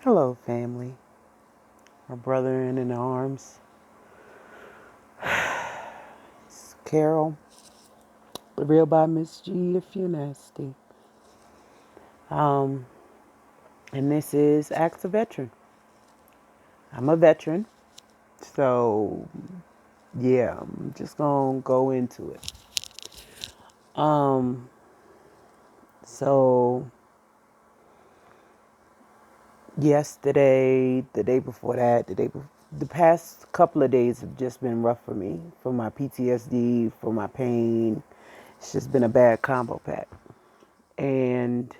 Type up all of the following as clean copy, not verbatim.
Hello, family. My brother in arms. It's Carol. The real by Miss G if you're nasty. Um, and this is Ask a Veteran. I'm a veteran. So yeah, I'm just gonna go into it. Um, so yesterday, the day before that, the past couple of days have just been rough for me. For my PTSD, for my pain. It's just been a bad combo pack. And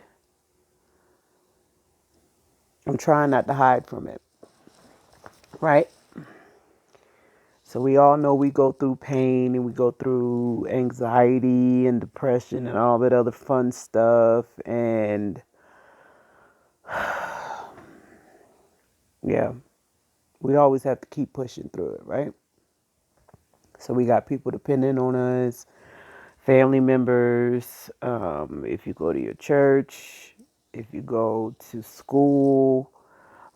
I'm trying not to hide from it, right? So we all know we go through pain and we go through anxiety and depression and all that other fun stuff. And yeah, we always have to keep pushing through it, right? So we got people depending on us, family members, if you go to your church, if you go to school,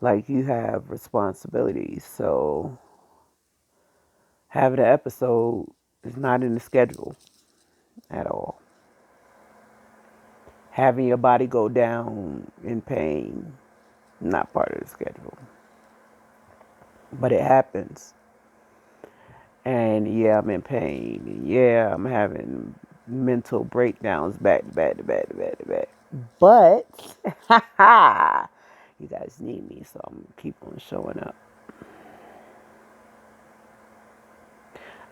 like you have responsibilities. So having an episode is not in the schedule at all. Having your body go down in pain, not part of the schedule. But it happens. And yeah, I'm in pain. And yeah, I'm having mental breakdowns back to back to back to back to back. But you guys need me, so I'm gonna keep on showing up.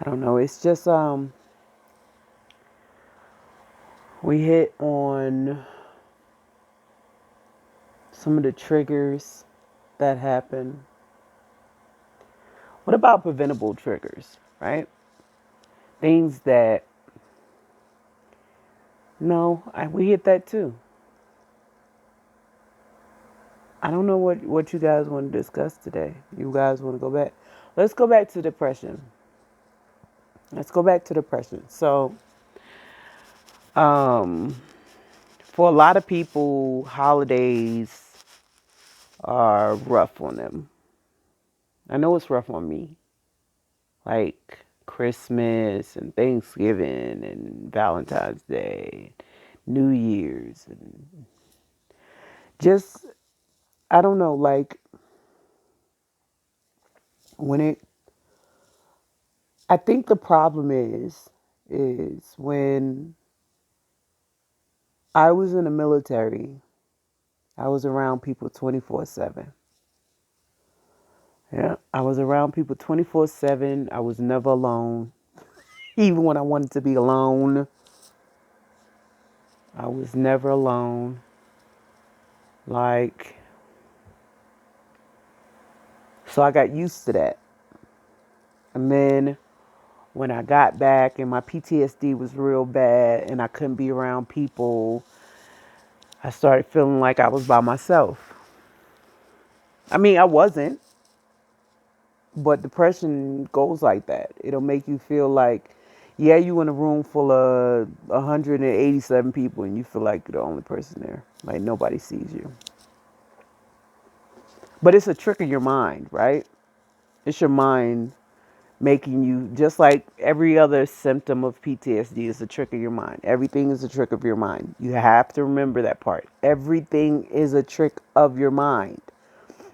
I don't know. It's just we hit on some of the triggers that happen. What about preventable triggers, right? Things that, no, we hit that too. I don't know what you guys want to discuss today. You guys want to go back? Let's go back to depression. Let's go back to depression. So, um, for a lot of people, holidays are rough on them. I know it's rough on me. Like Christmas and Thanksgiving and Valentine's Day, New Year's, and just, I don't know, like when it, I think the problem is when I was in the military, I was around people 24/7. Yeah, I was around people 24/7. I was never alone. Even when I wanted to be alone, I was never alone. Like, so I got used to that. And then when I got back and my PTSD was real bad and I couldn't be around people, I started feeling like I was by myself. I mean, I wasn't, but depression goes like that. It'll make you feel like, yeah, you in a room full of 187 people and you feel like you're the only person there. Like nobody sees you. But it's a trick of your mind, right? It's your mind making you, just like every other symptom of PTSD is a trick of your mind. Everything is a trick of your mind. You have to remember that part. Everything is a trick of your mind.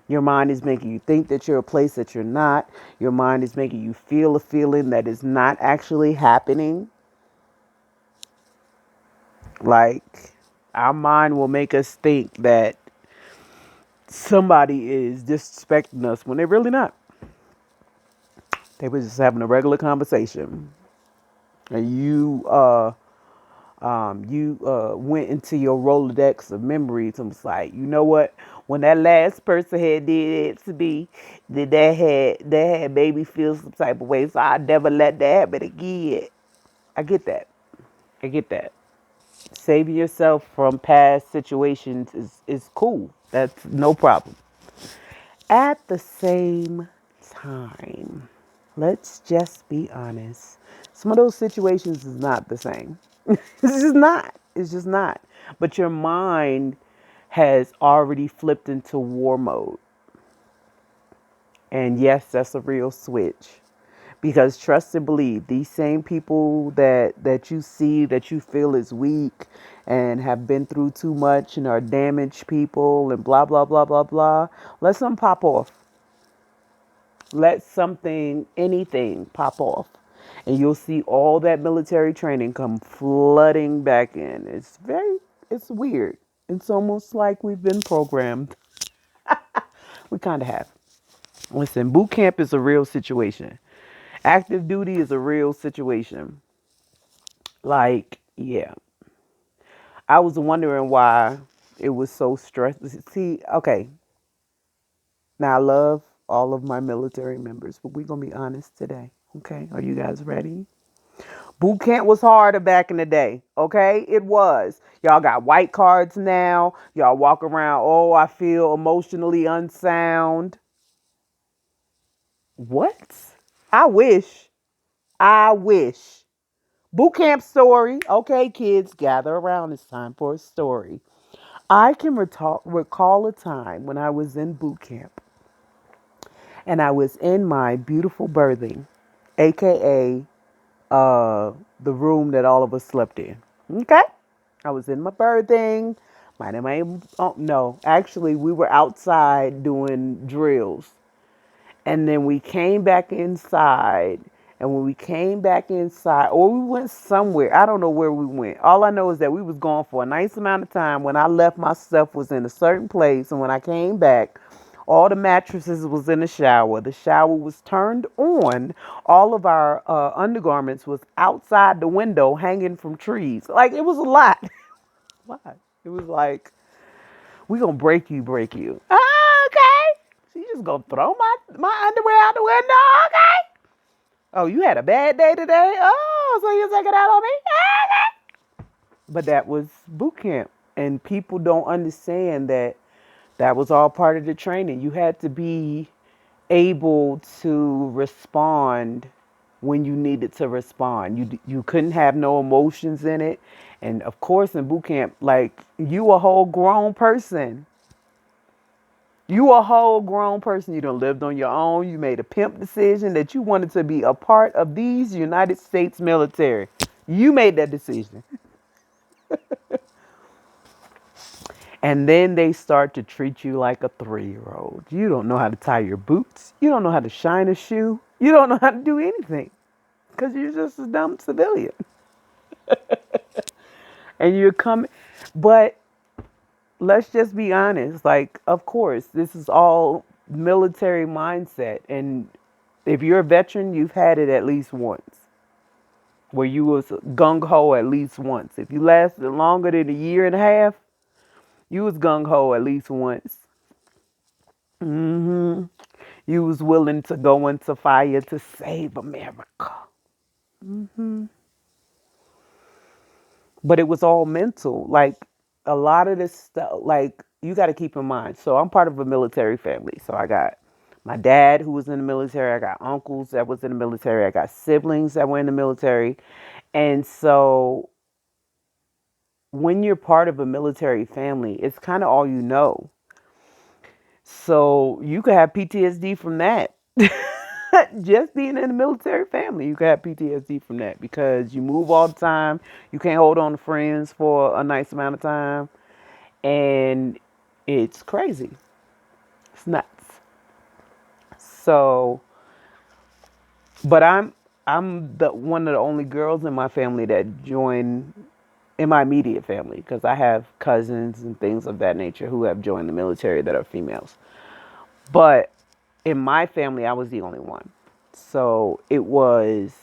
Your mind is making you think that you're a place that you're not. Your mind is making you feel a feeling that is not actually happening. Like, our mind will make us think that somebody is disrespecting us when they're really not. They were just having a regular conversation. And you went into your Rolodex of memories and was like, you know what? When that last person had did it to me, that had made me feel some type of way. So I never let that happen again. I get that. I get that. Saving yourself from past situations is cool. That's no problem. At the same time, let's just be honest. Some of those situations is not the same. It's just not. It's just not. But your mind has already flipped into war mode. And yes, that's a real switch. Because trust and believe, these same people that you see that you feel is weak and have been through too much and are damaged people and blah blah blah blah blah, let some pop off. Let something, anything pop off. And you'll see all that military training come flooding back in. It's weird. It's almost like we've been programmed. We kind of have. Listen, boot camp is a real situation. Active duty is a real situation. Like, yeah. I was wondering why it was so stressed. See, okay. Now, I love all of my military members, but we're going to be honest today. Okay. Are you guys ready? Boot camp was harder back in the day. Okay. It was. Y'all got white cards now. Y'all walk around, oh, I feel emotionally unsound. What? I wish. I wish. Boot camp story. Okay, kids, gather around. It's time for a story. I can recall a time when I was in boot camp and I was in my beautiful birthing, aka the room that all of us slept in. Okay? I was in my birthing. Oh, no, actually, we were outside doing drills. And then we came back inside. And when we came back inside, or we went somewhere, I don't know where we went. All I know is that we was gone for a nice amount of time. When I left, my stuff was in a certain place. And when I came back, all the mattresses was in the shower. The shower was turned on. All of our undergarments was outside the window hanging from trees. Like, it was a lot. Why? It was like, we gonna break you, break you. Oh, okay. So you just gonna throw my underwear out the window? Okay. Oh, you had a bad day today? Oh, so you take it out on me? Okay. But that was boot camp. And people don't understand that that was all part of the training. You had to be able to respond when you needed to respond. You couldn't have no emotions in it. And of course, in boot camp, like, you a whole grown person. You a whole grown person. You done lived on your own. You made a pimp decision that you wanted to be a part of these United States military. You made that decision. And then they start to treat you like a 3-year-old. You don't know how to tie your boots. You don't know how to shine a shoe. You don't know how to do anything because you're just a dumb civilian. And you're coming. But let's just be honest. Like, of course, this is all military mindset. And if you're a veteran, you've had it at least once. Where you was gung ho at least once. If you lasted longer than a year and a half, you was gung ho at least once. Hmm. You was willing to go into fire to save America. Hmm. But it was all mental. Like, a lot of this stuff, like, you got to keep in mind. So I'm part of a military family. So I got my dad who was in the military. I got uncles that was in the military. I got siblings that were in the military. And so when you're part of a military family, it's kind of all you know. So you could have PTSD from that. Just being in a military family, you could have PTSD from that because you move all the time. You can't hold on to friends for a nice amount of time. And it's crazy. It's nuts. So, but I'm the one of the only girls in my family that joined in my immediate family because I have cousins and things of that nature who have joined the military that are females. But in my family, I was the only one. So it was,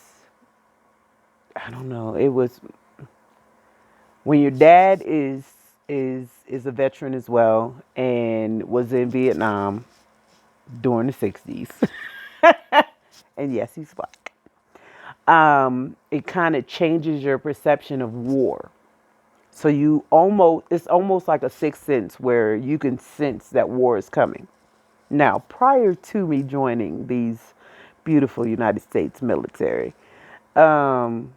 I don't know, it was when your dad is a veteran as well and was in Vietnam during the 60s. And yes, he's black. It kind of changes your perception of war. So it's almost like a sixth sense where you can sense that war is coming. Now, prior to me joining these beautiful United States military, um,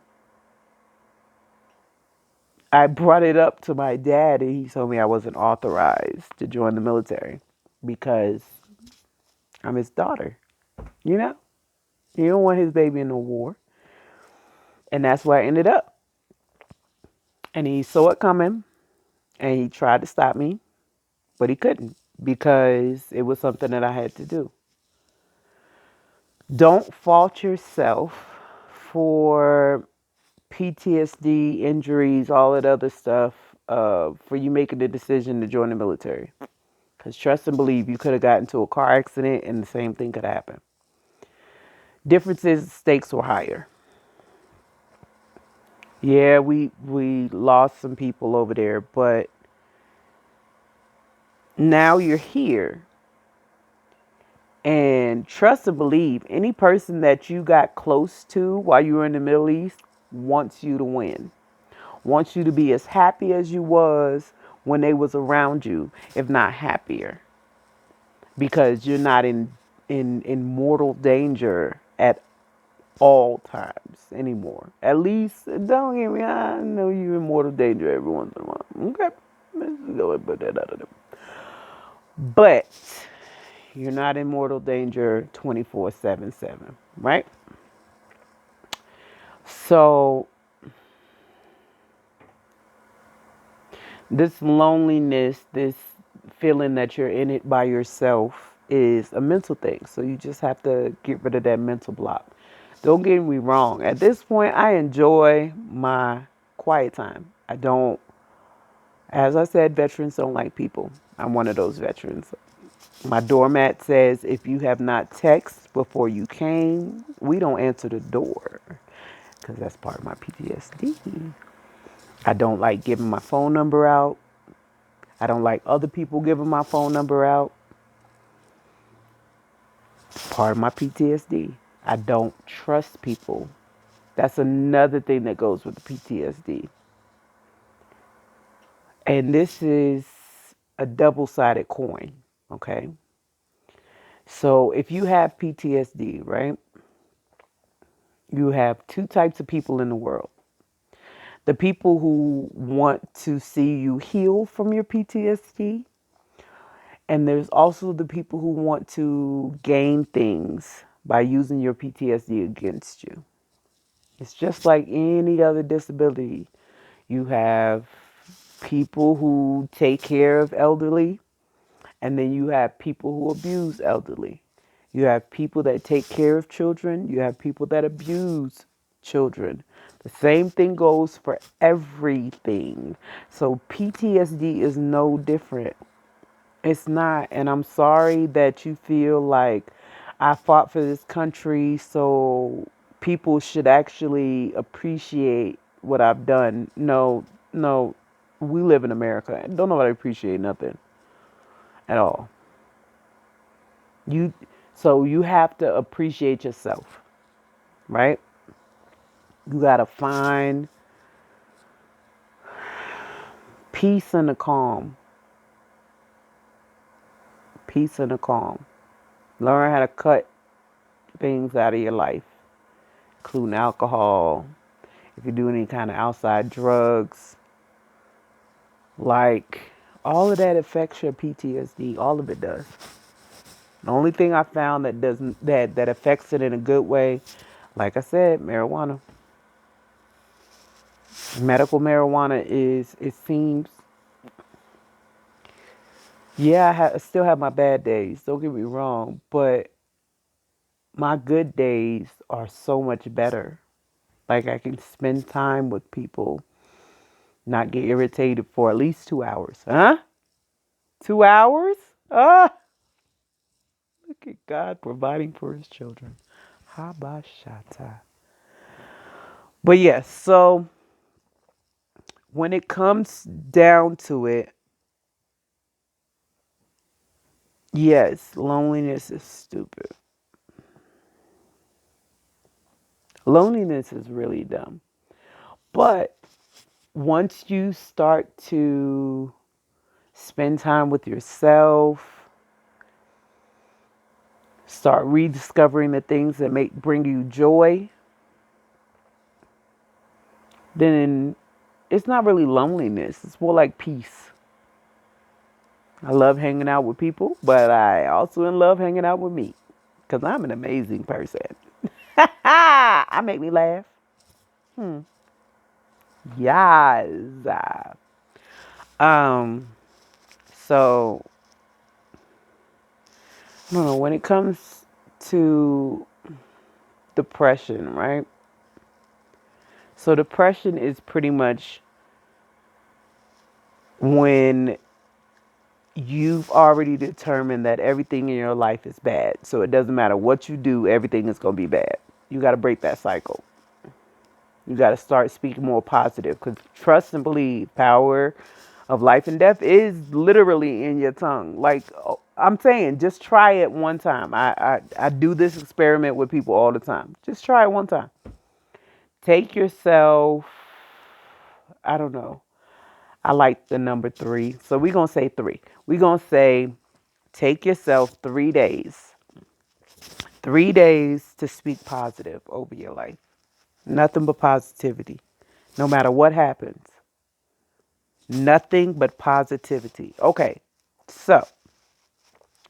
I brought it up to my dad, and he told me I wasn't authorized to join the military because I'm his daughter. You know, he don't want his baby in the war, and that's where I ended up. And he saw it coming, and he tried to stop me, but he couldn't because it was something that I had to do. Don't fault yourself for PTSD, injuries, all that other stuff, for you making the decision to join the military. Because trust and believe, you could have gotten into a car accident and the same thing could happen. Difference is stakes were higher. Yeah, we lost some people over there, but now you're here. And trust and believe, any person that you got close to while you were in the Middle East wants you to win. Wants you to be as happy as you was when they was around you, if not happier. Because you're not in mortal danger at all times anymore. At least, don't get me, I know you're in mortal danger every once in a while. Okay, let's go and put that out of them. But you're not in mortal danger 24/7, right? So this loneliness, this feeling that you're in it by yourself is a mental thing. So you just have to get rid of that mental block. Don't get me wrong. At this point, I enjoy my quiet time. I don't, as I said, veterans don't like people. I'm one of those veterans. My doormat says, if you have not texted before you came, we don't answer the door. Because that's part of my PTSD. I don't like giving my phone number out. I don't like other people giving my phone number out. Part of my PTSD. I don't trust people. That's another thing that goes with the PTSD. And this is a double-sided coin, okay? So if you have PTSD, right, you have two types of people in the world. The people who want to see you heal from your PTSD, and there's also the people who want to gain things by using your PTSD against you. It's just like any other disability. You have people who take care of elderly, and then you have people who abuse elderly. You have people that take care of children. You have people that abuse children. The same thing goes for everything. So PTSD is no different. It's not. And I'm sorry that you feel like I fought for this country, so people should actually appreciate what I've done. No, no. We live in America. Don't nobody appreciate nothing at all. You so you have to appreciate yourself, right? You got to find peace in the calm. Peace in the calm. Learn how to cut things out of your life, including alcohol. If you do any kind of outside drugs, like all of that affects your PTSD. All of it does. The only thing I found that doesn't that affects it in a good way, like I said, marijuana. Medical marijuana is, it seems, yeah, I still have my bad days. Don't get me wrong, but my good days are so much better. Like I can spend time with people, not get irritated for at least 2 hours. Huh? 2 hours? Ah, look at God providing for his children. Habashata. But yes, so when it comes down to it, yes, loneliness is stupid. Loneliness is really dumb. But once you start to spend time with yourself, start rediscovering the things that bring you joy, then it's not really loneliness. It's more like peace. I love hanging out with people, but I also love hanging out with me because I'm an amazing person. I make me laugh. Hmm. Yes. Um. So I don't know when it comes to depression, right? So depression is pretty much when you've already determined that everything in your life is bad. So it doesn't matter what you do, everything is going to be bad. You got to break that cycle. You got to start speaking more positive because trust and believe, power of life and death is literally in your tongue. Like I'm saying, just try it one time. I do this experiment with people all the time. Just try it one time. Take yourself, I don't know. I like the number 3. So we're going to say 3. We're going to say take yourself 3 days. 3 days to speak positive over your life. Nothing but positivity. No matter what happens. Nothing but positivity. Okay. So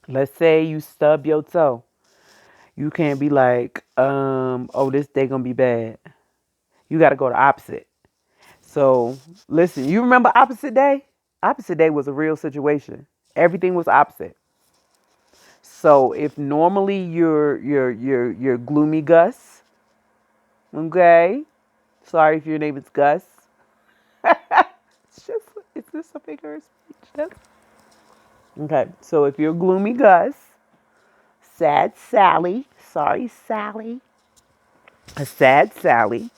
let's say you stub your toe. You can't be like, oh, this day gonna be bad. You gotta go the opposite. So listen, you remember opposite day? Opposite day was a real situation. Everything was opposite. So if normally you're gloomy Gus, okay. Sorry if your name is Gus. It's just is this a figure of speech? Okay. So if you're gloomy Gus, sad Sally, sorry Sally, a sad Sally,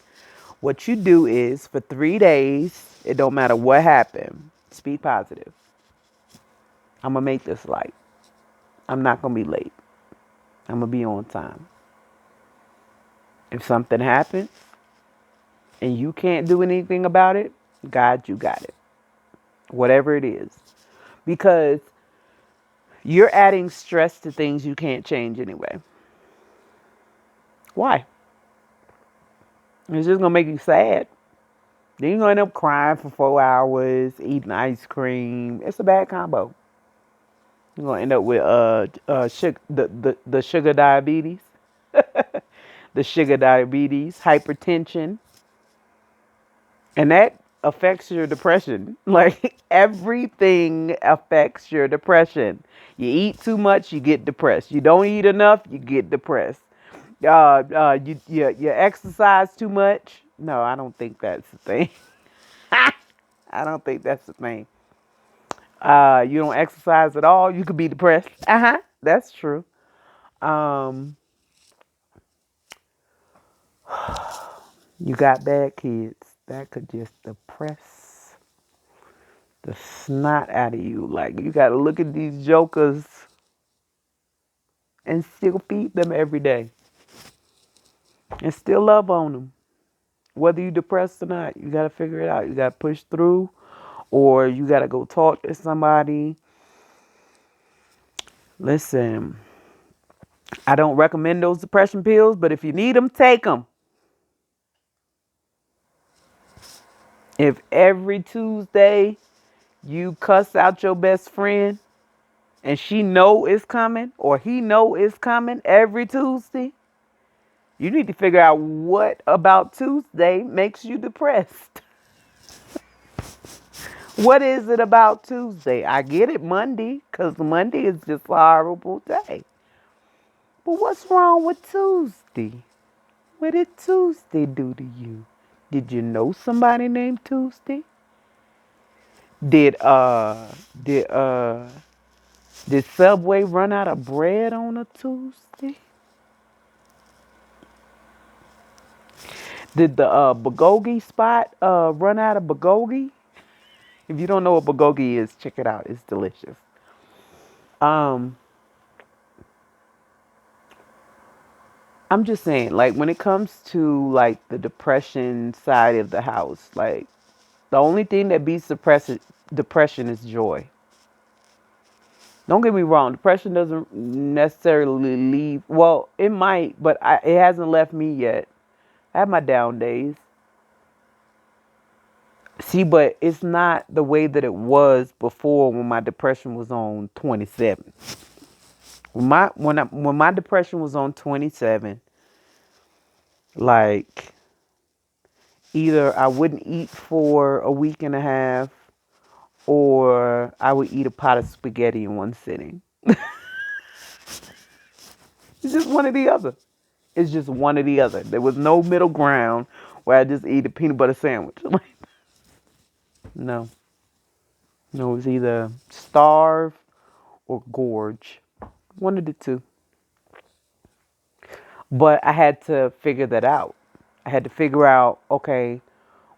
what you do is for 3 days, it don't matter what happened, speak positive. I'm gonna make this light. I'm not gonna be late. I'm gonna be on time. If something happens and you can't do anything about it, God, you got it. Whatever it is. Because you're adding stress to things you can't change anyway. Why? It's just gonna make you sad. Then you're gonna end up crying for 4 hours, eating ice cream. It's a bad combo. You're gonna end up with the sugar diabetes, the sugar diabetes, hypertension, and that affects your depression. Like everything affects your depression. You eat too much, you get depressed. You don't eat enough, you get depressed. You exercise too much. No, I don't think that's the thing. I don't think that's the thing. You don't exercise at all, you could be depressed. That's true. Um, you got bad kids that could just depress the snot out of you. Like you got to look at these jokers and still feed them every day and still love on them. Whether you depressed or not, you got to figure it out. You got to push through, or you got to go talk to somebody. Listen, I don't recommend those depression pills, but if you need them, take them. If every Tuesday you cuss out your best friend and she know it's coming or he know it's coming every Tuesday, you need to figure out what about Tuesday makes you depressed. What is it about Tuesday? I get it Monday because Monday is just a horrible day. But what's wrong with Tuesday? What did Tuesday do to you? Did you know somebody named Tuesday? Did uh did uh did Subway run out of bread on a Tuesday? Did the bulgogi spot run out of bulgogi? If you don't know what bulgogi is, check it out. It's delicious. Um, I'm just saying, like when it comes to like the depression side of the house, like the only thing that beats depression is joy. Don't get me wrong, depression doesn't necessarily leave. Well, it might, but it hasn't left me yet. I have my down days. See, but it's not the way that it was before when my depression was on 27. When my depression was on 27, like either I wouldn't eat for a week and a half or I would eat a pot of spaghetti in one sitting. It's just one or the other. It's just one or the other. There was no middle ground where I just eat a peanut butter sandwich. No. No, it was either starve or gorge. One of the two. But I had to figure that out. I had to figure out, okay,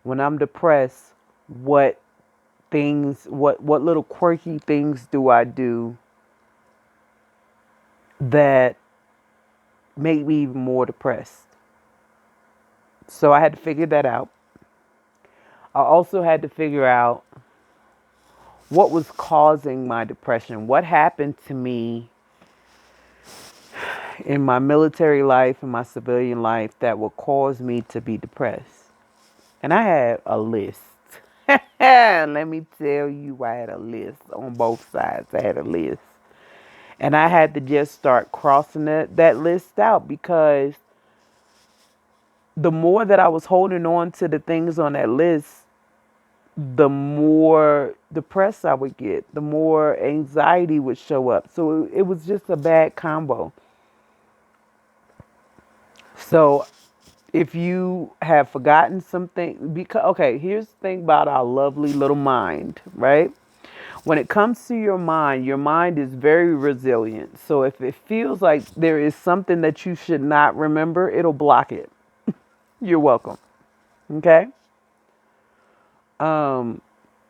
when I'm depressed, what what little quirky things do I do that make me even more depressed? So I had to figure that out. I also had to figure out what was causing my depression. What happened to me in my military life and my civilian life that would cause me to be depressed? And I had a list. Let me tell you, I had a list on both sides. I had a list. And I had to just start crossing that list out because the more that I was holding on to the things on that list, the more depressed I would get, the more anxiety would show up. So it was just a bad combo. So if you have forgotten something, because, okay, here's the thing about our lovely little mind, right? When it comes to your mind is very resilient. So if it feels like there is something that you should not remember, it'll block it. You're welcome. Okay? Um,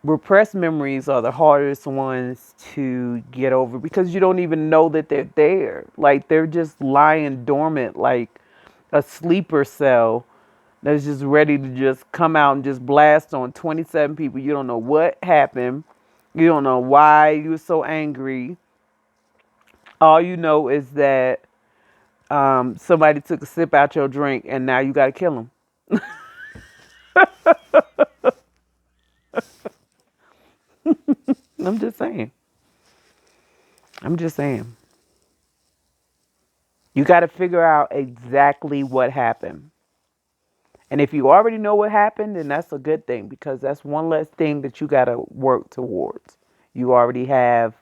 Repressed memories are the hardest ones to get over because you don't even know that they're there. Like they're just lying dormant, like a sleeper cell that's just ready to just come out and just blast on 27 people. You don't know what happened. You don't know why you were so angry. All you know is that somebody took a sip out your drink and now you got to kill them. I'm just saying. I'm just saying. You got to figure out exactly what happened. And if you already know what happened, then that's a good thing because that's one less thing that you got to work towards. You already have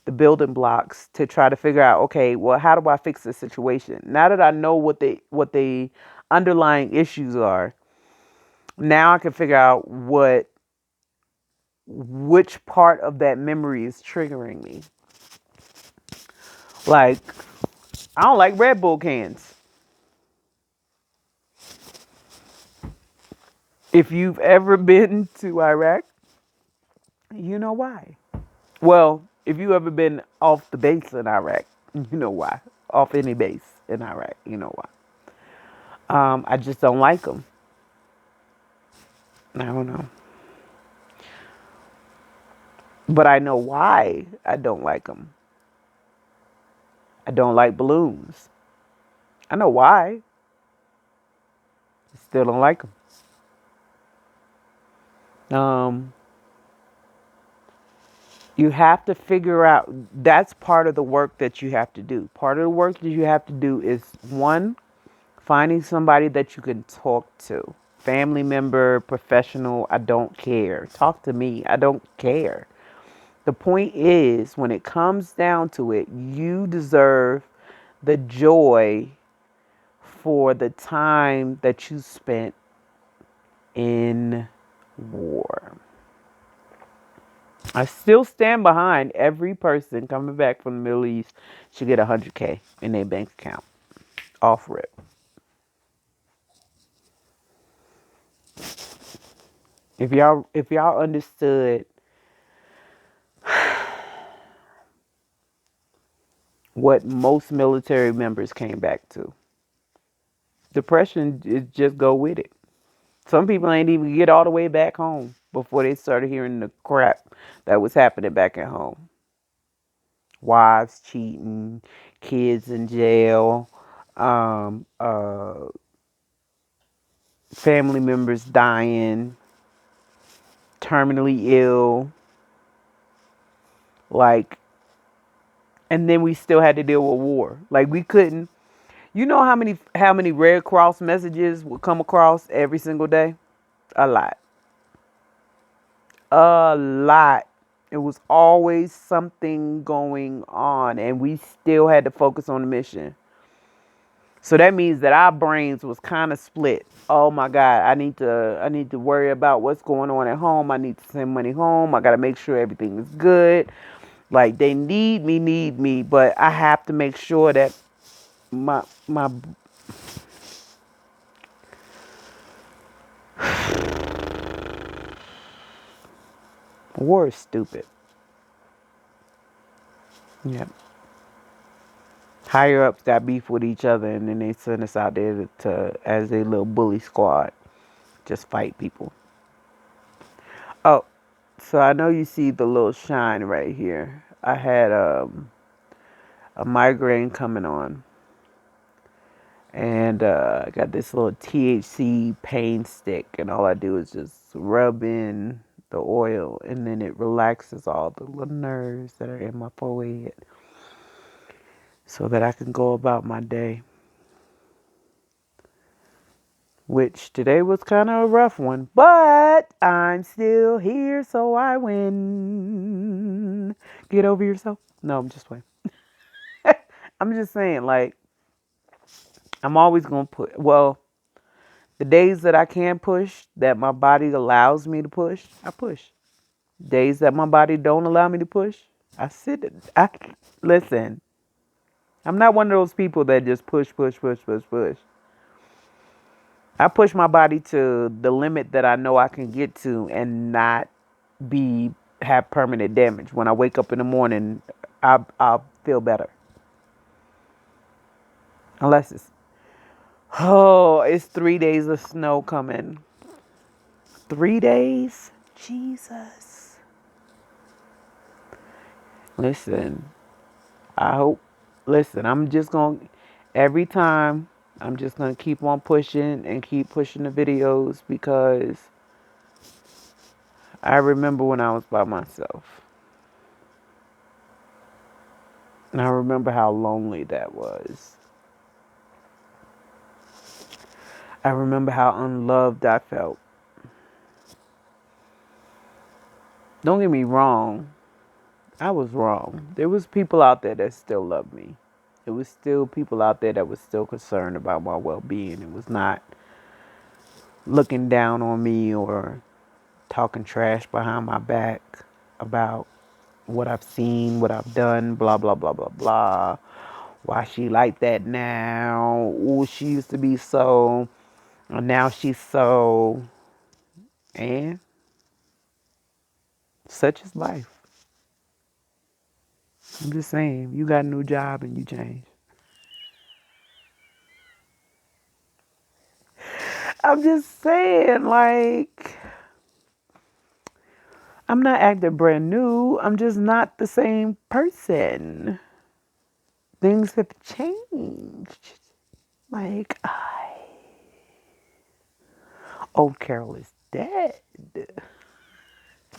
the building blocks to try to figure out, okay, well, how do I fix this situation? Now that I know what the underlying issues are, now I can figure out which part of that memory is triggering me. Like, I don't like Red Bull cans. If you've ever been to Iraq, you know why. Well, if you ever been off the base in Iraq, you know why. Off any base in Iraq, you know why. I just don't like them. I don't know. But I know why I don't like them. I don't like balloons. I know why. I still don't like them. You have to figure out, that's part of the work that you have to do. Part of the work that you have to do is one, finding somebody that you can talk to. Family member, professional, I don't care. Talk to me, I don't care. The point is, when it comes down to it, you deserve the joy for the time that you spent in war. I still stand behind every person coming back from the Middle East should get $100K in their bank account. Off rip. If y'all understood what most military members came back to, depression is just go with it. Some people ain't even get all the way back home before they started hearing the crap that was happening back at home. Wives cheating, kids in jail, um, uh, family members dying, terminally ill, like, and then we still had to deal with war. Like we couldn't. You know how many Red Cross messages would come across every single day? A lot. A lot. It was always something going on, and we still had to focus on the mission. So that means that our brains was kind of split. Oh my God, I need to worry about what's going on at home. I need to send money home. I got to make sure everything is good. Like they need me, but I have to make sure that my war is stupid. Yeah. Higher ups got beef with each other, and then they send us out there to as a little bully squad, just fight people. Oh, so I know you see the little shine right here. I had a migraine coming on, and I got this little THC pain stick, and all I do is just rub in the oil, and then it relaxes all the little nerves that are in my forehead, so that I can go about my day. Which today was kind of a rough one, but I'm still here, so I win. Get over yourself. No, I'm just playing. I'm just saying, like, I'm always going to put, well, the days that I can push, that my body allows me to push, I push. Days that my body don't allow me to push, I sit. Listen, I'm not one of those people that just push, push, push, push, push. I push my body to the limit that I know I can get to and not be have permanent damage. When I wake up in the morning, I'll feel better. Unless it's 3 days of snow coming. 3 days? Jesus. Listen, I hope. Listen, every time, I'm just going to keep on pushing and keep pushing the videos because I remember when I was by myself. And I remember how lonely that was. I remember how unloved I felt. Don't get me wrong. I was wrong. There was people out there that still loved me. There was still people out there that was still concerned about my well-being. It was not looking down on me or talking trash behind my back about what I've seen, what I've done, blah, blah, blah, blah, blah. Why she like that now? Oh, she used to be so, and now she's so. And such is life. I'm just saying, you got a new job and you change. I'm just saying, like, I'm not acting brand new. I'm just not the same person. Things have changed. Like, old Carol is dead.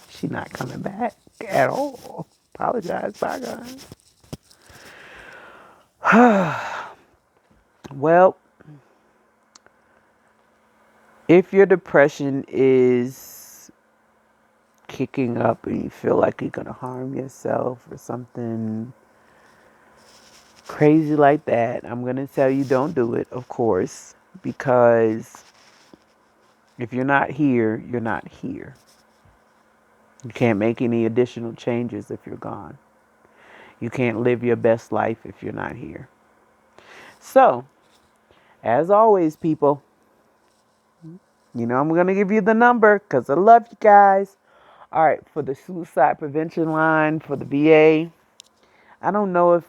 She not coming back at all. Apologize, bye guys. Well, if your depression is kicking up and you feel like you're gonna harm yourself or something crazy like that, I'm gonna tell you don't do it, of course, because if you're not here, you're not here. You can't make any additional changes if you're gone. You can't live your best life if you're not here. So, as always, people, I'm going to give you the number because I love you guys. All right, for the suicide prevention line for the VA, I don't know if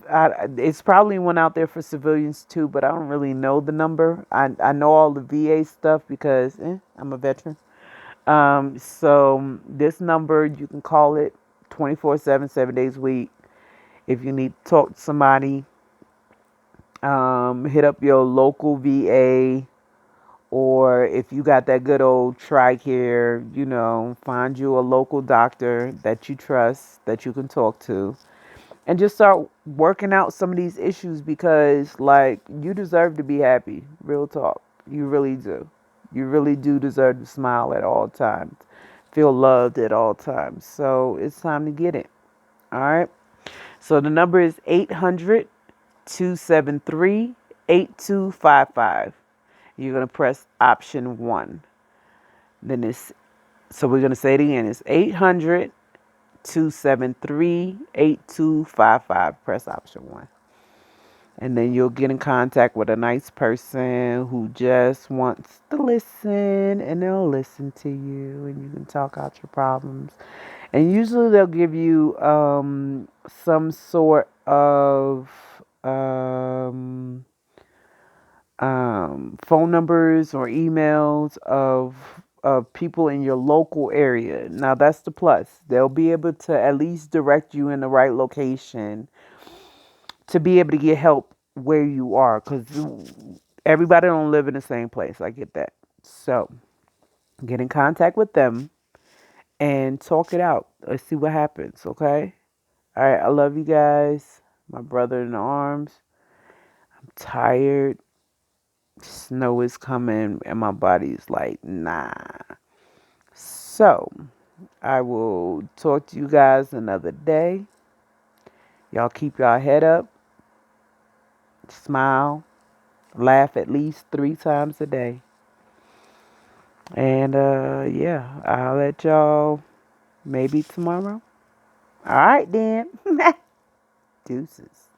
it's probably one out there for civilians too, but I don't really know the number. I know all the VA stuff because I'm a veteran. So this number, you can call it 24/7, 7 days a week. If you need to talk to somebody, hit up your local VA Or if you got that good old TRICARE, find you a local doctor that you trust, that you can talk to, and just start working out some of these issues because, like, you deserve to be happy. Real talk. You really do. You really do deserve to smile at all times, feel loved at all times. So it's time to get it. All right. So the number is 800-273-8255. You're going to press option 1. Then it's, so we're going to say it again. It's 800-273-8255. Press option 1. And then you'll get in contact with a nice person who just wants to listen, and they'll listen to you, and you can talk out your problems. And usually they'll give you some sort of phone numbers or emails of people in your local area. Now that's the plus. They'll be able to at least direct you in the right location to be able to get help where you are, because everybody don't live in the same place. I get that. So get in contact with them and talk it out. Let's see what happens. Okay. All right. I love you guys. My brother in the arms. I'm tired. Snow is coming and my body's like, nah. So I will talk to you guys another day. Y'all keep y'all head up. Smile. Laugh at least 3 times a day. And yeah, I'll let y'all maybe tomorrow. All right then. Deuces.